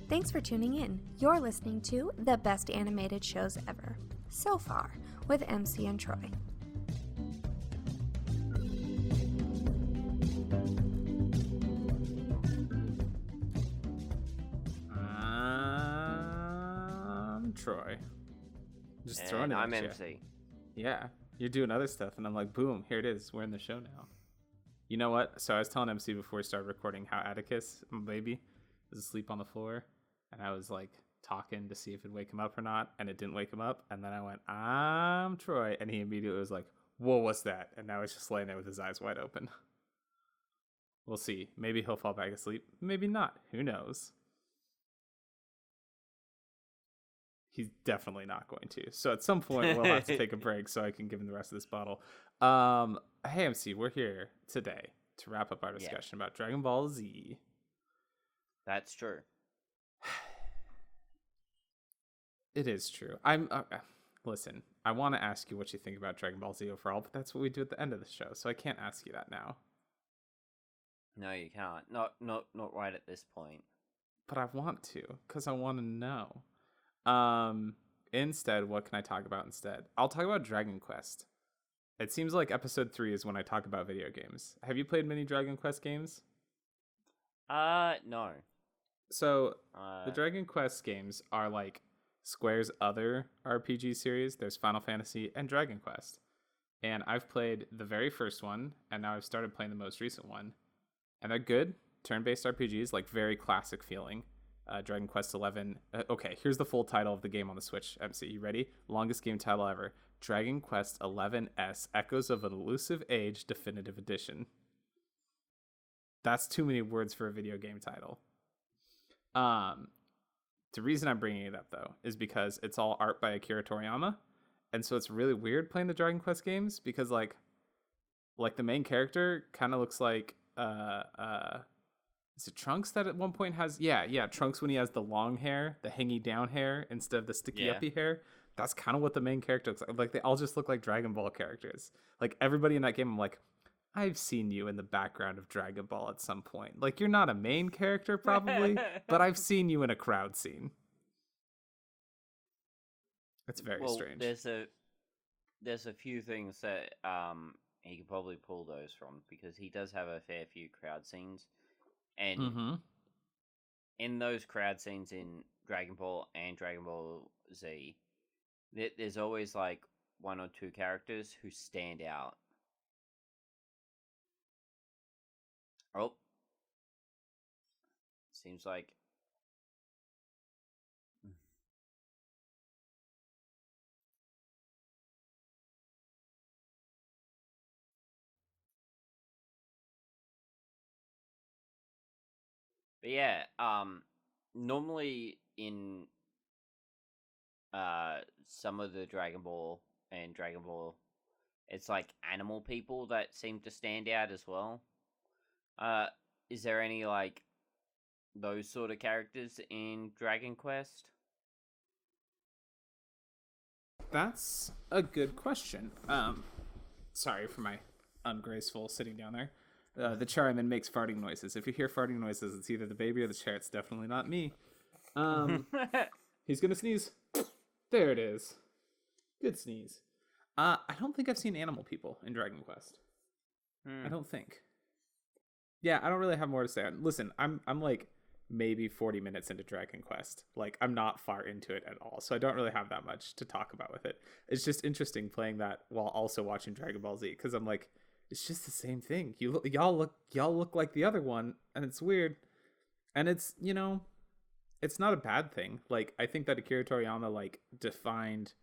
Thanks for tuning in. You're listening to the best animated shows ever, so far, with MC and Troy. I'm Troy. Just throwing it I'm at you. MC. Yeah, you're doing other stuff, and I'm like, boom, here it is. We're in the show now. You know what? So I was telling MC before we started recording how Atticus, my baby, was asleep on the floor, and I was like talking to see if it'd wake him up or not, and it didn't wake him up. And then I went, I'm Troy, and he immediately was like, whoa, what's that? And now he's just laying there with his eyes wide open. We'll see. Maybe he'll fall back asleep. Maybe not. Who knows? He's definitely not going to. So at some point, we'll have to take a break so I can give him the rest of this bottle. Hey, MC, we're here today to wrap up our discussion about Dragon Ball Z. That's true. It is true. Listen, I want to ask you what you think about Dragon Ball Z overall, but that's what we do at the end of the show, so I can't ask you that now. No, you can't. Not right at this point. But I want to, because I want to know. Instead, what can I talk about instead? I'll talk about Dragon Quest. It seems like episode 3 is when I talk about video games. Have you played many Dragon Quest games? No. So, the Dragon Quest games are like Square's other RPG series. There's Final Fantasy and Dragon Quest. And I've played the very first one, and now I've started playing the most recent one. And they're good. Turn-based RPGs, like very classic feeling. Dragon Quest 11. Okay, here's the full title of the game on the Switch. MC, you ready? Longest game title ever. Dragon Quest 11S Echoes of an Elusive Age Definitive Edition. That's too many words for a video game title. The reason I'm bringing it up, though, is because it's all art by Akira Toriyama. And so it's really weird playing the Dragon Quest games because, like the main character kind of looks like... Is it Trunks that at one point has... Yeah, Trunks when he has the long hair, the hangy down hair, instead of the sticky uppy hair. That's kind of what the main character looks like. Like, they all just look like Dragon Ball characters. Like, everybody in that game, I'm like, I've seen you in the background of Dragon Ball at some point. Like, you're not a main character, probably, but I've seen you in a crowd scene. It's very strange. There's a few things that he could probably pull those from, because he does have a fair few crowd scenes. And in those crowd scenes in Dragon Ball and Dragon Ball Z, there's always like one or two characters who stand out. Oh. Seems like... But yeah, normally in some of the Dragon Ball and Dragon Ball, it's like animal people that seem to stand out as well. Is there any like those sort of characters in Dragon Quest? That's a good question. Sorry for my ungraceful sitting down there. The chair I'm in makes farting noises. If you hear farting noises, it's either the baby or the chair. It's definitely not me. He's gonna sneeze. There it is. Good sneeze. I don't think I've seen animal people in Dragon Quest. I don't think. Yeah, I don't really have more to say. Listen, I'm like maybe 40 minutes into Dragon Quest. Like, I'm not far into it at all, so I don't really have that much to talk about with it. It's just interesting playing that while also watching Dragon Ball Z, because I'm like, it's just the same thing. Y'all look like the other one, and it's weird. And it's, it's not a bad thing. Like, I think that Akira Toriyama like defined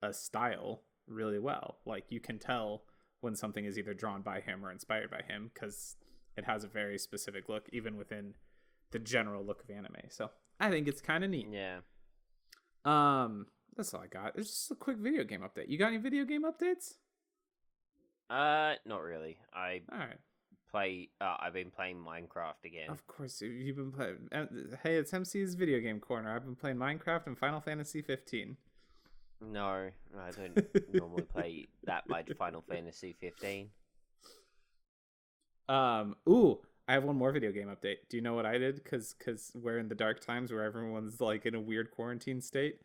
a style really well. Like, you can tell when something is either drawn by him or inspired by him, because it has a very specific look, even within the general look of anime. So I think it's kind of neat. Yeah. That's all I got. It's just a quick video game update. You got any video game updates? Not really. All right. I've been playing Minecraft again. Of course, you've been playing. Hey, it's MC's video game corner. I've been playing Minecraft and Final Fantasy 15. No, I don't normally play that much Final Fantasy 15. Ooh, I have one more video game update. Do you know what I did? Because we're in the dark times where everyone's like in a weird quarantine state.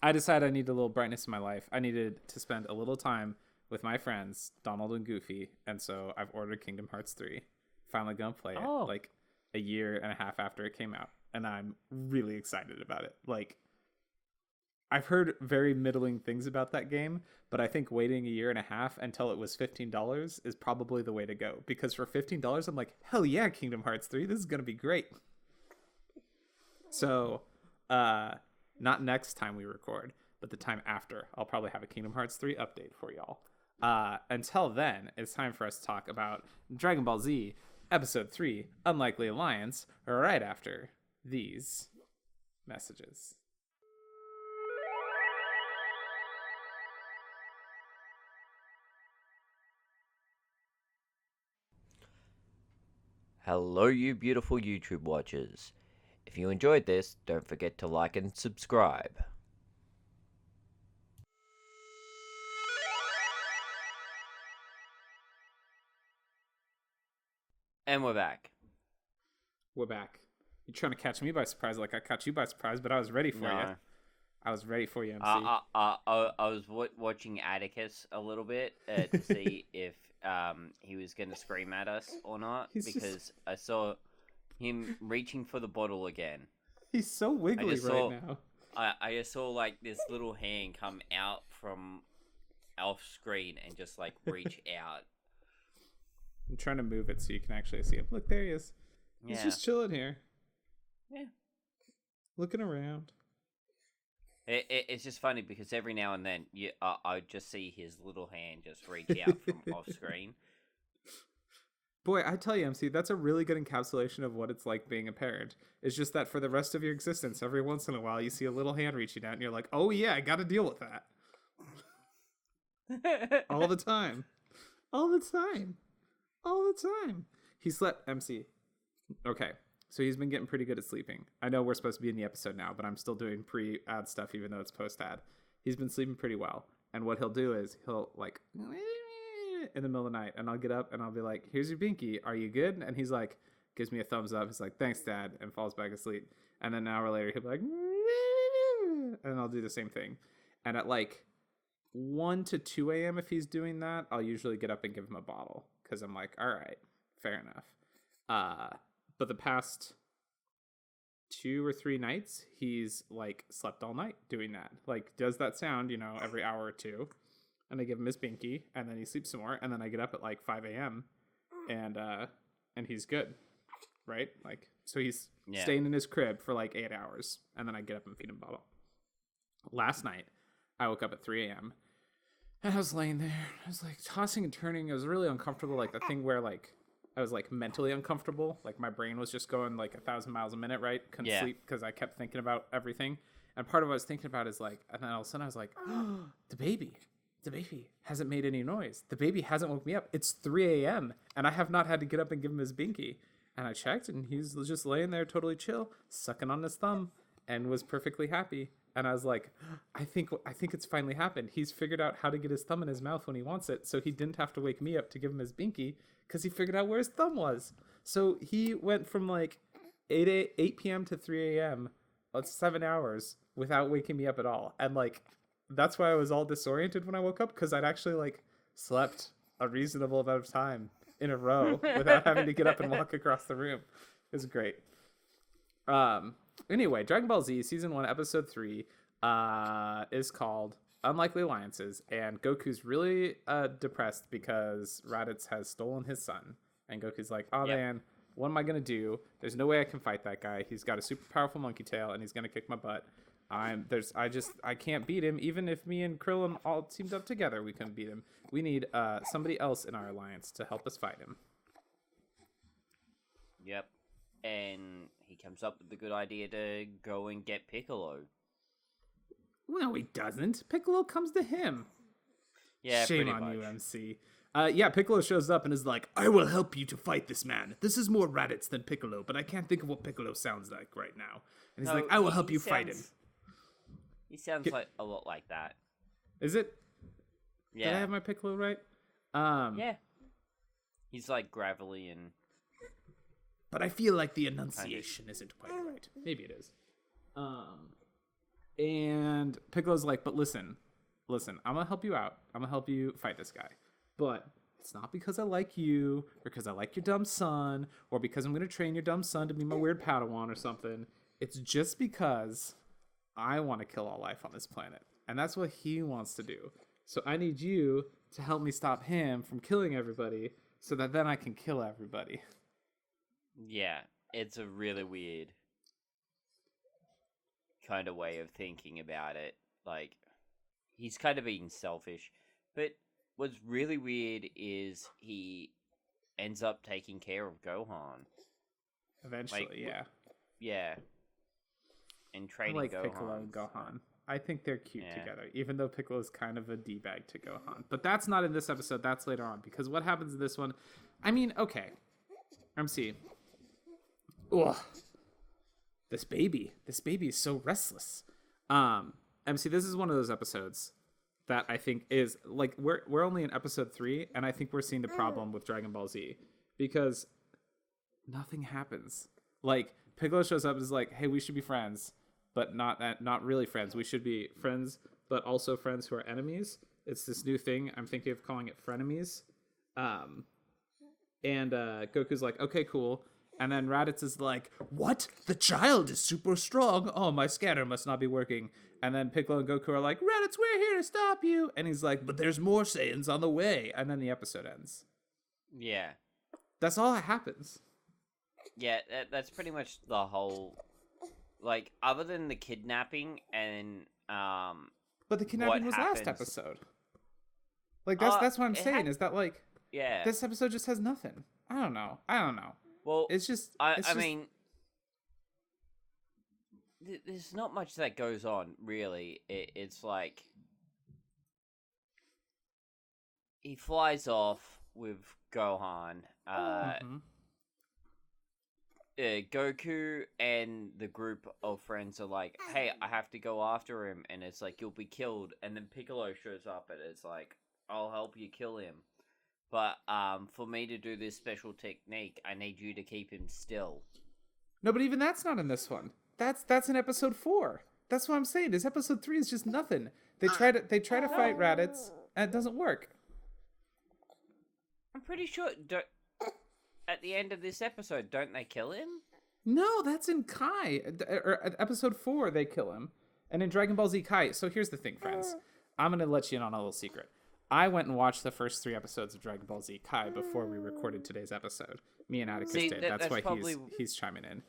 I decided I needed a little brightness in my life. I needed to spend a little time with my friends, Donald and Goofy. And so I've ordered Kingdom Hearts 3. Finally gonna play it like a year and a half after it came out. And I'm really excited about it. Like, I've heard very middling things about that game, but I think waiting a year and a half until it was $15 is probably the way to go. Because for $15, I'm like, hell yeah, Kingdom Hearts 3, this is going to be great. So, not next time we record, but the time after, I'll probably have a Kingdom Hearts 3 update for y'all. Until then, it's time for us to talk about Dragon Ball Z Episode 3, Unlikely Alliance, right after these messages. Hello, you beautiful YouTube watchers. If you enjoyed this, don't forget to like and subscribe. And we're back. We're back. You're trying to catch me by surprise like I caught you by surprise, but I was ready for you. I was ready for you, MC. I was watching Atticus a little bit to see if he was going to scream at us or not, because I saw him reaching for the bottle again. He's so wiggly now. I just saw like this little hand come out from off screen and just like reach out. I'm trying to move it so you can actually see him. Look, there he is. He's just chilling here. Yeah. Looking around. It's just funny because every now and then I just see his little hand just reach out from off screen. Boy, I tell you, MC, that's a really good encapsulation of what it's like being a parent. It's just that for the rest of your existence, every once in a while, you see a little hand reaching out and you're like, oh yeah, I got to deal with that. All the time. All the time. All the time. He slept, MC. Okay. So he's been getting pretty good at sleeping. I know we're supposed to be in the episode now, but I'm still doing pre-ad stuff even though it's post-ad. He's been sleeping pretty well. And what he'll do is he'll like in the middle of the night and I'll get up and I'll be like, here's your binky. Are you good? And he's like, gives me a thumbs up. He's like, thanks, Dad, and falls back asleep. And then an hour later he'll be like, and I'll do the same thing. And at like 1 to 2 a.m. if he's doing that, I'll usually get up and give him a bottle because I'm like, all right, fair enough. But the past 2 or 3 nights, he's like slept all night doing that. Like does that sound, every hour or two. And I give him his binky and then he sleeps some more. And then I get up at like 5 a.m. and he's good. Right? Like, so he's staying in his crib for like 8 hours. And then I get up and feed him a bottle. Last night, I woke up at 3 a.m. and I was laying there. I was like tossing and turning. It was really uncomfortable. Like the thing where like, I was like mentally uncomfortable. Like my brain was just going like 1,000 miles a minute, right? Couldn't sleep because I kept thinking about everything. And part of what I was thinking about is like, and then all of a sudden I was like, oh, the baby hasn't made any noise. The baby hasn't woke me up. It's 3 a.m. and I have not had to get up and give him his binky. And I checked and he's just laying there totally chill, sucking on his thumb and was perfectly happy. And I was like, I think it's finally happened. He's figured out how to get his thumb in his mouth when he wants it. So he didn't have to wake me up to give him his binky because he figured out where his thumb was. So he went from like 8 p.m. to 3 a.m. That's 7 hours without waking me up at all. And like, that's why I was all disoriented when I woke up, because I'd actually like slept a reasonable amount of time in a row without having to get up and walk across the room. It was great. Anyway, Dragon Ball Z Season 1, Episode 3 is called Unlikely Alliances, and Goku's really depressed because Raditz has stolen his son. And Goku's like, oh man, what am I going to do? There's no way I can fight that guy. He's got a super powerful monkey tail, and he's going to kick my butt. I can't beat him. Even if me and Krillin all teamed up together, we couldn't beat him. We need somebody else in our alliance to help us fight him. Yep. And he comes up with the good idea to go and get Piccolo. No, he doesn't. Piccolo comes to him. Yeah, shame on you, MC. Piccolo shows up and is like, I will help you to fight this man. This is more Raditz than Piccolo, but I can't think of what Piccolo sounds like right now. And he's like, I will help you fight him. He sounds like a lot like that. Is it? Yeah. Did I have my Piccolo right? Yeah. He's like gravelly and... but I feel like the enunciation isn't quite right. Maybe it is. And Piccolo's like, but listen, I'm gonna help you out. I'm gonna help you fight this guy. But it's not because I like you, or because I like your dumb son, or because I'm gonna train your dumb son to be my weird Padawan or something. It's just because I want to kill all life on this planet. And that's what he wants to do. So I need you to help me stop him from killing everybody, so that then I can kill everybody. Yeah, it's a really weird kind of way of thinking about it. Like, he's kind of being selfish. But what's really weird is he ends up taking care of Gohan. Eventually, like, yeah. Yeah. And I training like Gohan. Piccolo and Gohan. I think they're cute together, even though Piccolo's kind of a D-bag to Gohan. But that's not in this episode, that's later on, because what happens in this one... I mean, okay. MC. Ugh. This baby is so restless. MC, this is one of those episodes that I think is, like, we're only in episode 3, and I think we're seeing the problem with Dragon Ball Z, because nothing happens. Like, Piccolo shows up and is like, hey, we should be friends. But not really friends. We should be friends, but also friends who are enemies. It's this new thing. I'm thinking of calling it frenemies. And Goku's like, okay, cool. And then Raditz is like, what? The child is super strong. Oh, my scanner must not be working. And then Piccolo and Goku are like, Raditz, we're here to stop you. And he's like, but there's more Saiyans on the way. And then the episode ends. Yeah. That's all that happens. Yeah, that's pretty much the whole... Like, other than the kidnapping and, But the kidnapping was last episode. Like, that's what I'm saying, is that, like... Yeah. This episode just has nothing. I don't know. Well, it's just... I mean... There's not much that goes on, really. It's like... He flies off with Gohan. Goku and the group of friends are like, hey, I have to go after him, and it's like, you'll be killed. And then Piccolo shows up and it's like, I'll help you kill him, but for me to do this special technique, I need you to keep him still. No, but even that's not in this one. That's in episode 4. That's what I'm saying. This episode 3 is just nothing. They try to fight Raditz, and it doesn't work. I'm pretty sure at the end of this episode, don't they kill him? No, that's in Kai. Or episode 4, they kill him. And in Dragon Ball Z Kai. So here's the thing, friends. I'm going to let you in on a little secret. I went and watched the first 3 episodes of Dragon Ball Z Kai before we recorded today's episode. Me and Atticus did. That's why probably... he's chiming in.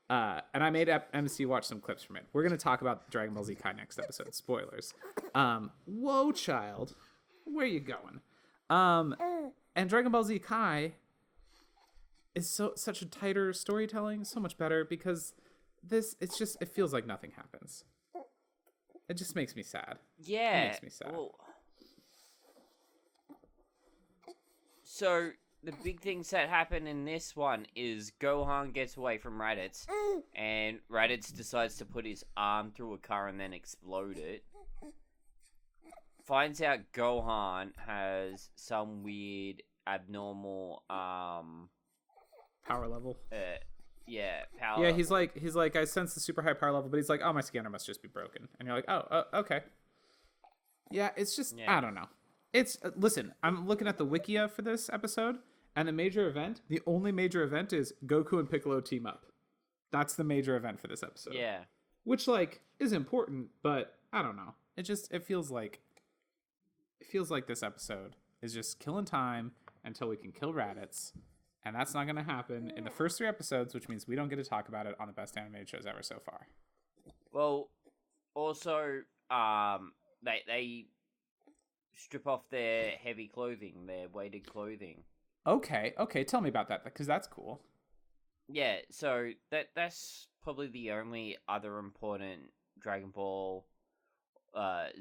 And I made MC watch some clips from it. We're going to talk about Dragon Ball Z Kai next episode. Spoilers. Whoa, child. Where you going? And Dragon Ball Z Kai... is such a tighter storytelling, so much better, because it feels like nothing happens. It just makes me sad. Yeah. It makes me sad. Well, so the big things that happen in this one is Gohan gets away from Raditz, and Raditz decides to put his arm through a car and then explode it. Finds out Gohan has some weird, abnormal, power level. Power. Yeah, he's like, I sense the super high power level, but he's like, oh, my scanner must just be broken. And you're like, oh, okay. Yeah, it's just, I don't know. It's, listen, I'm looking at the Wikia for this episode, and the only major event is Goku and Piccolo team up. That's the major event for this episode. Yeah. Which, like, is important, but I don't know. It feels like this episode is just killing time until we can kill Raditz. And that's not going to happen in the first 3 episodes, which means we don't get to talk about it on the best animated shows ever so far. Well, also, they strip off their heavy clothing, their weighted clothing. Okay, tell me about that, because that's cool. Yeah, so that's probably the only other important Dragon Ball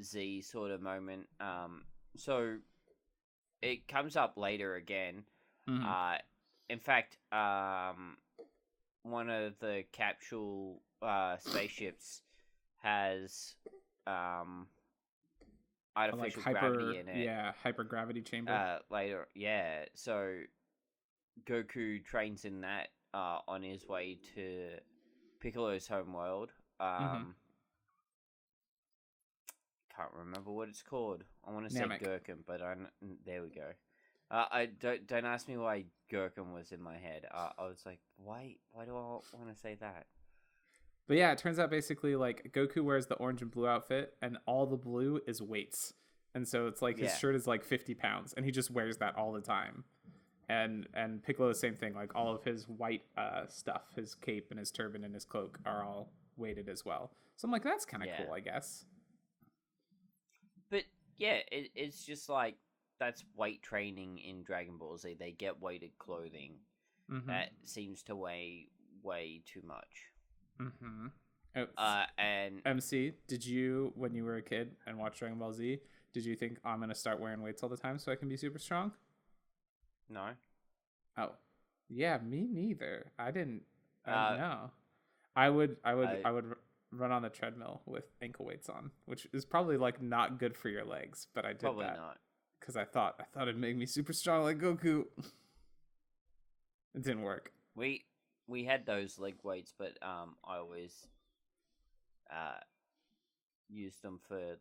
Z sort of moment. So it comes up later again. Mm-hmm. In fact, one of the capsule spaceships has artificial gravity in it. Yeah, hypergravity chamber. Later, yeah. So Goku trains in that on his way to Piccolo's homeworld. Can't remember what it's called. I want to say Namek. Gherkin, but there we go. I don't ask me why Gherkin was in my head. I was like, why do I want to say that? But yeah, it turns out basically like Goku wears the orange and blue outfit, and all the blue is weights, and so it's like his shirt is like 50 pounds, and he just wears that all the time. And Piccolo, the same thing. Like all of his white stuff, his cape and his turban and his cloak are all weighted as well. So I'm like, that's kind of cool, I guess. But yeah, it's just like that's weight training in Dragon Ball Z. They get weighted clothing that seems to weigh way too much. And MC, did you, when you were a kid and watched Dragon Ball Z, did you think I'm gonna start wearing weights all the time so I can be super strong? No. Oh, yeah, me neither. I didn't know. I would run on the treadmill with ankle weights on, which is probably like not good for your legs, but I did probably that not because I thought it'd make me super strong like Goku. It didn't work. We had those leg weights, but I always used them for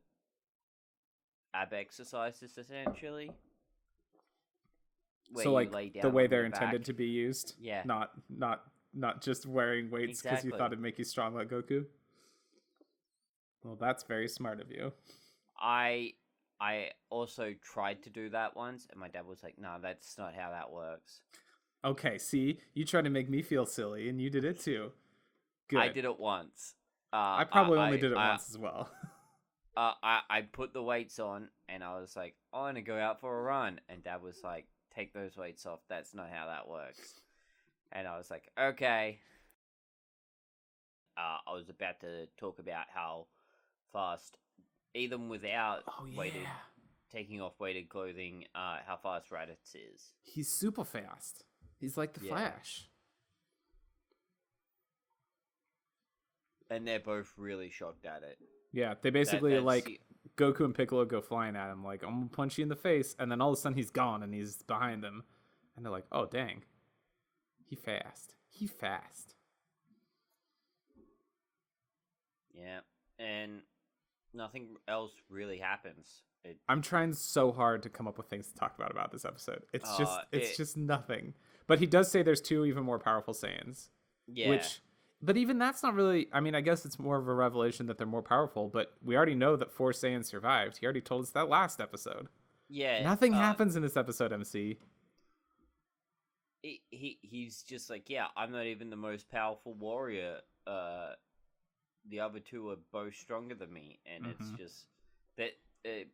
ab exercises essentially. So like the way they're intended to be used, yeah, not just wearing weights because you thought it'd make you strong like Goku. Well, that's very smart of you. I also tried to do that once, and my dad was like, "No, that's not how that works." Okay, see, you tried to make me feel silly, and you did it too. Good. I did it once. I probably only did it once as well. I put the weights on, and I was like, "I want to go out for a run," and Dad was like, "Take those weights off. That's not how that works." And I was like, "Okay." I was about to talk about how fast, even without taking off weighted clothing, how fast Raditz is. He's super fast. He's like the Flash. And they're both really shocked at it. Yeah, they basically Goku and Piccolo go flying at him like, "I'm gonna punch you in the face," and then all of a sudden he's gone and he's behind them, and they're like, "Oh dang, he fast. Yeah, and nothing else really happens. I'm trying so hard to come up with things to talk about this episode. It's just nothing. But he does say there's 2 even more powerful Saiyans. Yeah. But even that's not really... I mean, I guess it's more of a revelation that they're more powerful, but we already know that 4 Saiyans survived. He already told us that last episode. Yeah. Nothing happens in this episode, MC. He's just like, yeah, I'm not even the most powerful warrior. The other 2 are both stronger than me. And it's just... that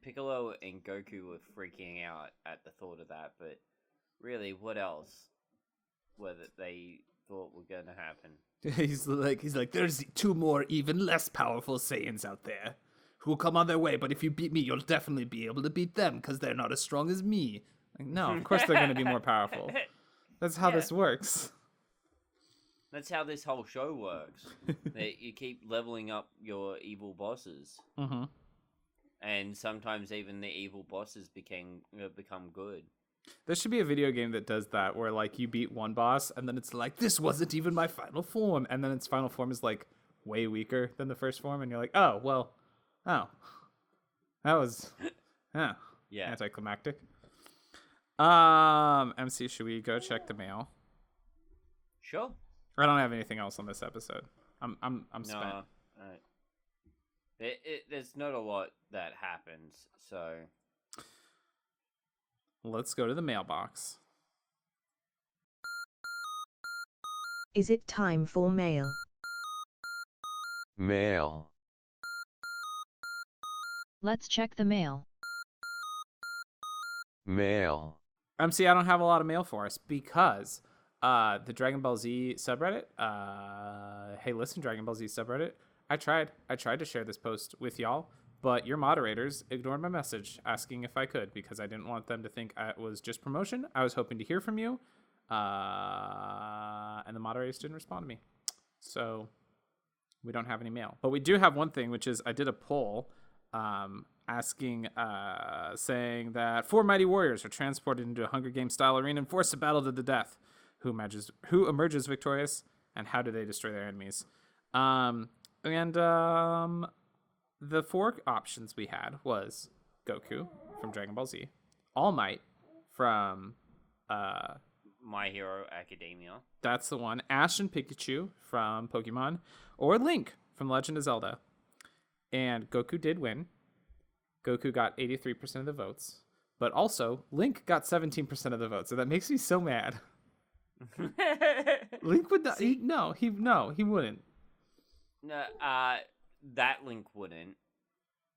Piccolo and Goku were freaking out at the thought of that, but really, what else were that they thought were going to happen? He's like, there's 2 more even less powerful Saiyans out there who will come on their way, but if you beat me, you'll definitely be able to beat them because they're not as strong as me. Like, no, of course they're going to be more powerful. That's how this works. That's how this whole show works. That you keep leveling up your evil bosses. Mm-hmm. And sometimes even the evil bosses become good. There should be a video game that does that, where like you beat one boss, and then it's like, this wasn't even my final form, and then its final form is like way weaker than the first form, and you're like, that was anticlimactic. MC, should we go check the mail? Sure. I don't have anything else on this episode. I'm spent. There's not a lot that happens, so let's go to the mailbox. Is it time for mail? Mail. Let's check the mail. Mail. MC, I don't have a lot of mail for us because the Dragon Ball Z subreddit, hey listen, Dragon Ball Z subreddit, I tried to share this post with y'all, but your moderators ignored my message asking if I could because I didn't want them to think it was just promotion. I was hoping to hear from you, and the moderators didn't respond to me. So we don't have any mail. But we do have one thing, which is I did a poll asking, saying that 4 mighty warriors are transported into a Hunger Games style arena and forced to battle to the death. who emerges victorious, and how do they destroy their enemies. The 4 options we had was Goku from Dragon Ball Z, All Might from My Hero Academia. that's the one, Ash and Pikachu from Pokemon, or Link from Legend of Zelda. And Goku did win. Goku got 83% of the votes, but also Link got 17% of the votes, so that makes me so mad. Link would not. He wouldn't. No, that Link wouldn't.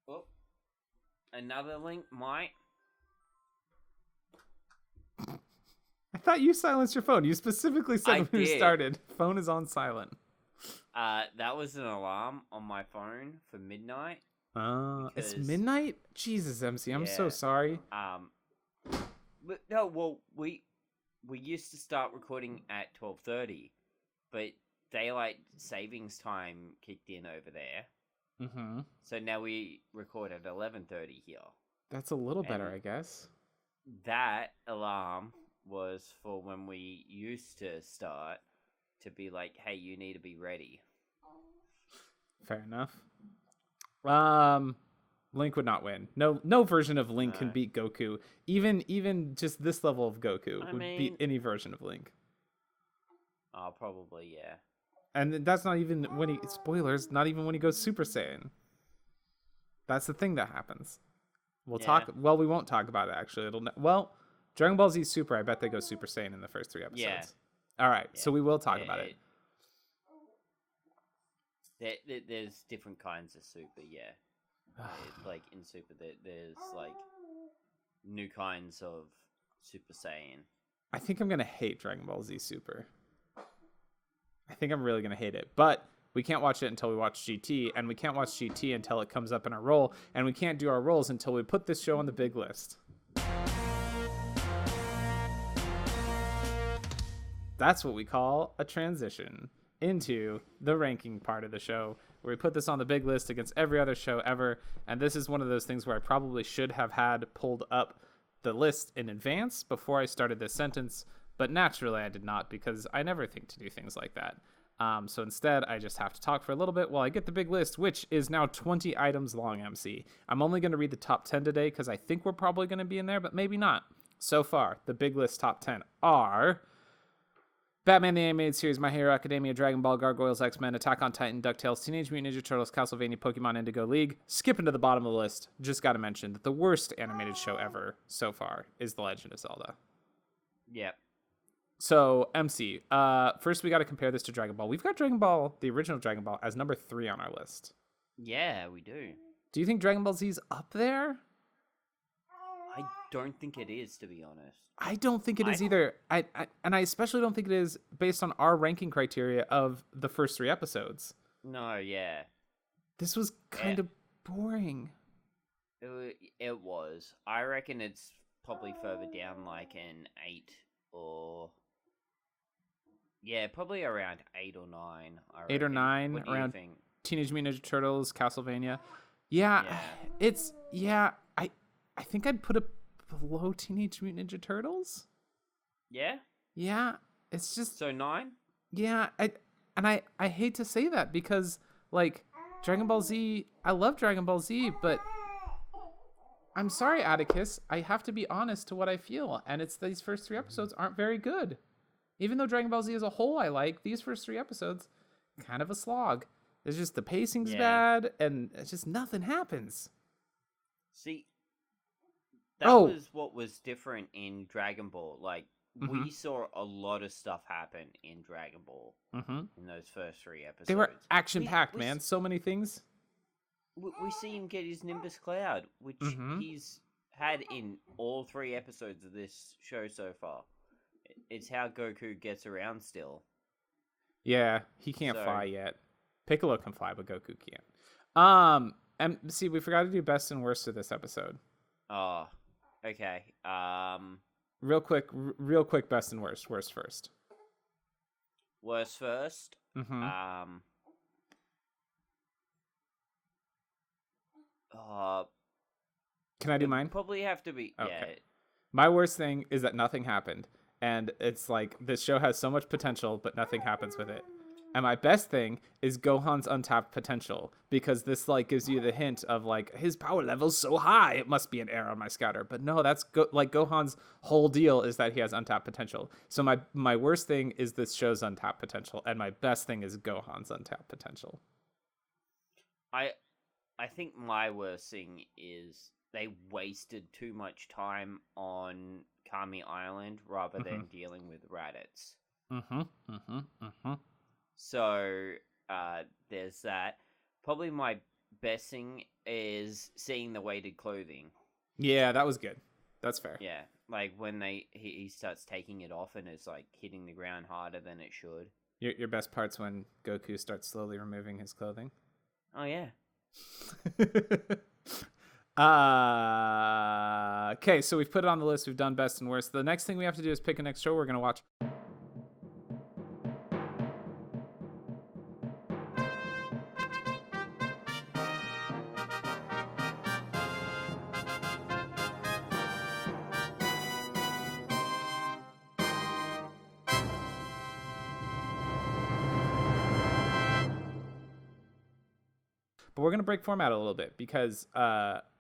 Oh, another Link might. I thought you silenced your phone. You specifically said when we started, phone is on silent. That was an alarm on my phone for midnight. It's midnight? Jesus, MC, I'm so sorry. But no, well, we used to start recording at 12:30, but daylight savings time kicked in over there. Mm-hmm. So now we record at 11:30 here. That's a little better, I guess. That alarm was for when we used to start, to be like, hey, you need to be ready. Fair enough. Link would not win. No version of Link can beat Goku. Even just this level of Goku would beat any version of Link. Oh, probably, yeah. And that's not even when spoilers, not even when he goes Super Saiyan. That's the thing that happens. We won't talk about it, actually. Dragon Ball Z Super, I bet they go Super Saiyan in the first 3 episodes. Yeah. All right, so we will talk about it. There's different kinds of Super, yeah. Like in Super, there's like new kinds of Super Saiyan. I think I'm going to hate Dragon Ball Z Super. I think I'm really going to hate it. But we can't watch it until we watch GT, and we can't watch GT until it comes up in our roll, and we can't do our rolls until we put this show on the big list. That's what we call a transition into the ranking part of the show, where we put this on the big list against every other show ever. And this is one of those things where I probably should have had pulled up the list in advance before I started this sentence, but naturally I did not, because I never think to do things like that. So instead, I just have to talk for a little bit while I get the big list, which is now 20 items long, MC. I'm only going to read the top 10 today because I think we're probably going to be in there, but maybe not. So far, the big list top 10 are Batman the Animated Series, My Hero Academia, Dragon Ball, Gargoyles, X-Men, Attack on Titan, DuckTales, Teenage Mutant Ninja Turtles, Castlevania, Pokemon, Indigo League. Skipping to the bottom of the list, just got to mention that the worst animated show ever so far is The Legend of Zelda. Yep. So, MC, first we got to compare this to Dragon Ball. We've got Dragon Ball, the original Dragon Ball, as number 3 on our list. Yeah, we do. Do you think Dragon Ball Z is up there? I don't think it is, to be honest. I don't think it is either. I especially don't think it is based on our ranking criteria of the first 3 episodes. No, yeah. This was kind of boring. It was. I reckon it's probably further down, like an 8 or... Yeah, probably around 8 or 9. 8 or 9, what do around you think? Teenage Mutant Ninja Turtles, Castlevania. Yeah. I think I'd put it below Teenage Mutant Ninja Turtles. Yeah? Yeah, it's just... So 9? Yeah, I hate to say that because, like, Dragon Ball Z... I love Dragon Ball Z, but... I'm sorry, Atticus. I have to be honest to what I feel, and it's these first 3 episodes aren't very good. Even though Dragon Ball Z as a whole I like, these first 3 episodes, kind of a slog. It's just the pacing's bad, and it's just nothing happens. See... That was what was different in Dragon Ball. Like, we saw a lot of stuff happen in Dragon Ball in those first 3 episodes. They were action-packed, man. So many things. We see him get his Nimbus Cloud, which he's had in all 3 episodes of this show so far. It's how Goku gets around still. Yeah, he can't fly yet. Piccolo can fly, but Goku can't. And see, we forgot to do best and worst of this episode. Oh, okay. Real quick, best and worst. Worst first. Worst first. Can I do mine? Probably have to be. Okay. Yeah. My worst thing is that nothing happened, And it's like, this show has so much potential, but nothing happens with it. And my best thing is Gohan's untapped potential, because this like gives you the hint of like, his power level's so high, it must be an error on my scatter. But no, that's like Gohan's whole deal is that he has untapped potential. So my worst thing is this show's untapped potential, and my best thing is Gohan's untapped potential. I think my worst thing is they wasted too much time on Kami Island rather than dealing with Raditz. So, there's that. Probably my best thing is seeing the weighted clothing. Yeah, that was good. That's fair. Yeah, like when he starts taking it off and it's like hitting the ground harder than it should. Your best part's when Goku starts slowly removing his clothing. Oh, yeah. Okay, so we've put it on the list. We've done best and worst. The next thing we have to do is pick a next show we're going to watch. But we're going to break format a little bit because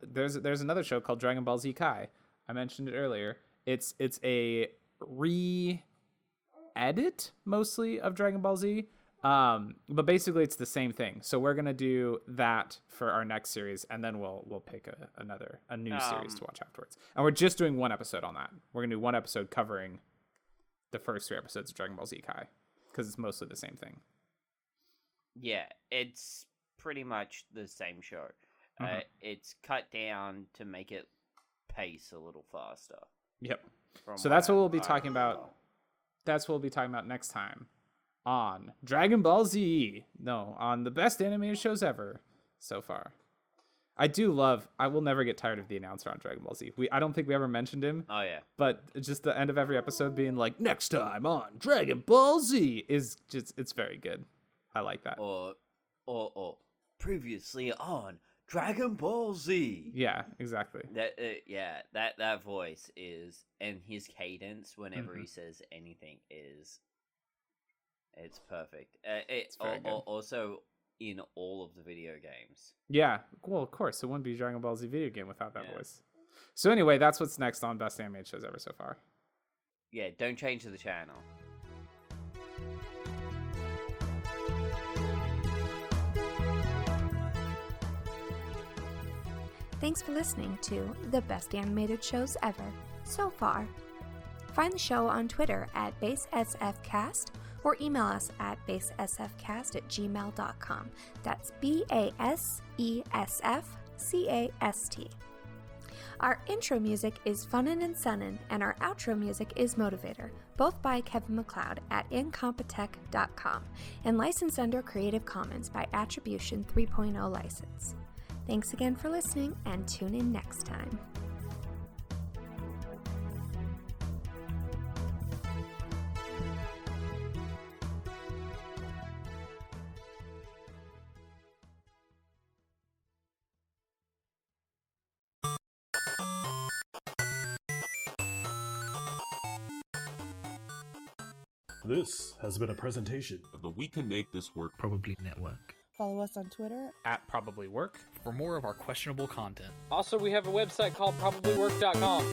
there's another show called Dragon Ball Z Kai. I mentioned it earlier. It's a re-edit mostly of Dragon Ball Z. But basically it's the same thing. So we're going to do that for our next series, and then we'll pick a new series to watch afterwards. And we're just doing one episode on that. We're going to do one episode covering the first 3 episodes of Dragon Ball Z Kai because it's mostly the same thing. Yeah, it's pretty much the same show. It's cut down to make it pace a little faster. Yep. So that's what we'll be talking about. That's what we'll be talking about next time on Dragon Ball Z. No, on the best animated shows ever so far. I will never get tired of the announcer on Dragon Ball Z. I don't think we ever mentioned him. Oh, yeah. But just the end of every episode being like, next time on Dragon Ball Z is just, it's very good. I like that. Or previously on Dragon Ball Z. Yeah, exactly. That voice is, and his cadence whenever he says anything it's perfect. It's also in all of the video games. Yeah, well, of course, it wouldn't be a Dragon Ball Z video game without that voice. So anyway, that's what's next on Best Animated Shows Ever so far. Yeah, don't change the channel. Thanks for listening to the best animated shows ever so far. Find the show on Twitter at BaseSFcast or email us at basesfcast@gmail.com. That's BASESFCAST. Our intro music is Funnin' and Sunnin', and our outro music is Motivator, both by Kevin MacLeod at incompetech.com and licensed under Creative Commons by Attribution 3.0 license. Thanks again for listening, and tune in next time. This has been a presentation of the We Can Make This Work Probably Network. Follow us on Twitter at Probably Work For more of our questionable content. Also, we have a website called probablywork.com.